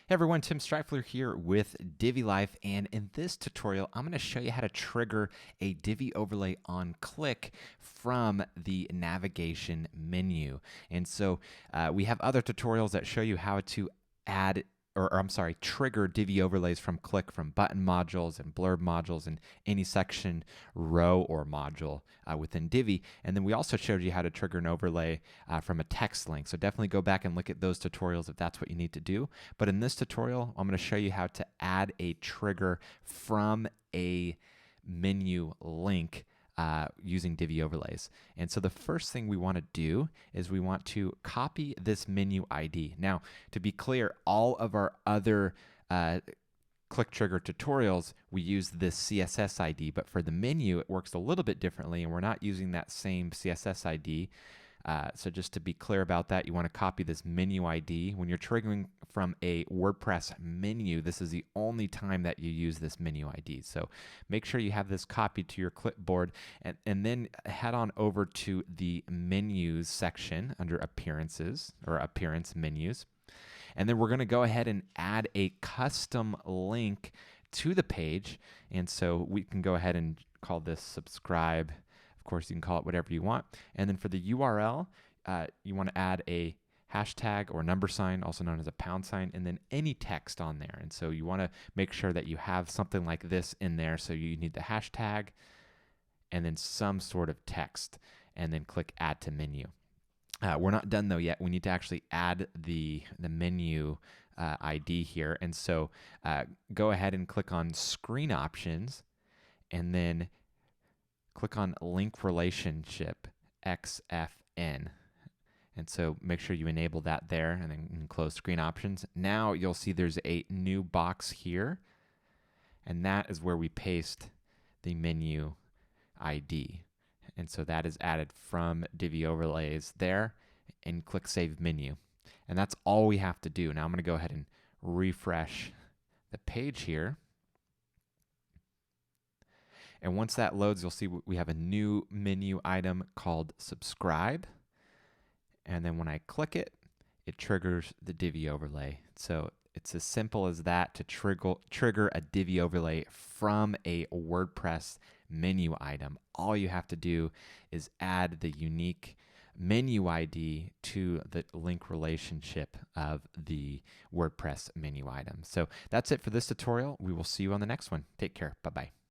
Hey everyone, Tim Strifler here with Divi Life, and in this tutorial, I'm going to show you how to trigger a Divi overlay on click from the navigation menu. And so we have other tutorials that show you how to add trigger Divi overlays from click from button modules and blurb modules and any section, row, or module within Divi. And then we also showed you how to trigger an overlay from a text link. So definitely go back and look at those tutorials if that's what you need to do. But in this tutorial, I'm going to show you how to add a trigger from a menu link using Divi overlays. And so the first thing we want to do is we want to copy this menu ID. Now, to be clear, all of our other click trigger tutorials, we use this CSS ID, but for the menu, it works a little bit differently, and we're not using that same CSS ID. So just to be clear about that, you want to copy this menu ID. When you're triggering from a WordPress menu, this is the only time that you use this menu ID. So make sure you have this copied to your clipboard, and then head on over to the menus section under appearances or appearance menus. And then we're going to go ahead and add a custom link to the page. And so we can go ahead and call this subscribe. Of course, you can call it whatever you want. And then for the URL, you want to add a hashtag or number sign, also known as a pound sign, and then any text on there. And so you want to make sure that you have something like this in there. So you need the hashtag and then some sort of text, and then click add to menu. We're not done though yet. We need to actually add the menu ID here. And so go ahead and click on screen options, and then click on link relationship XFN. And so make sure you enable that there, and then close screen options. Now you'll see there's a new box here, and that is where we paste the menu ID. And so that is added from Divi Overlays there, and click Save Menu. And that's all we have to do. Now I'm going to go ahead and refresh the page here. And once that loads, you'll see we have a new menu item called Subscribe. And then when I click it, it triggers the Divi overlay. So it's as simple as that to trigger a Divi overlay from a WordPress menu item. All you have to do is add the unique menu ID to the link relationship of the WordPress menu item. So that's it for this tutorial. We will see you on the next one. Take care. Bye-bye.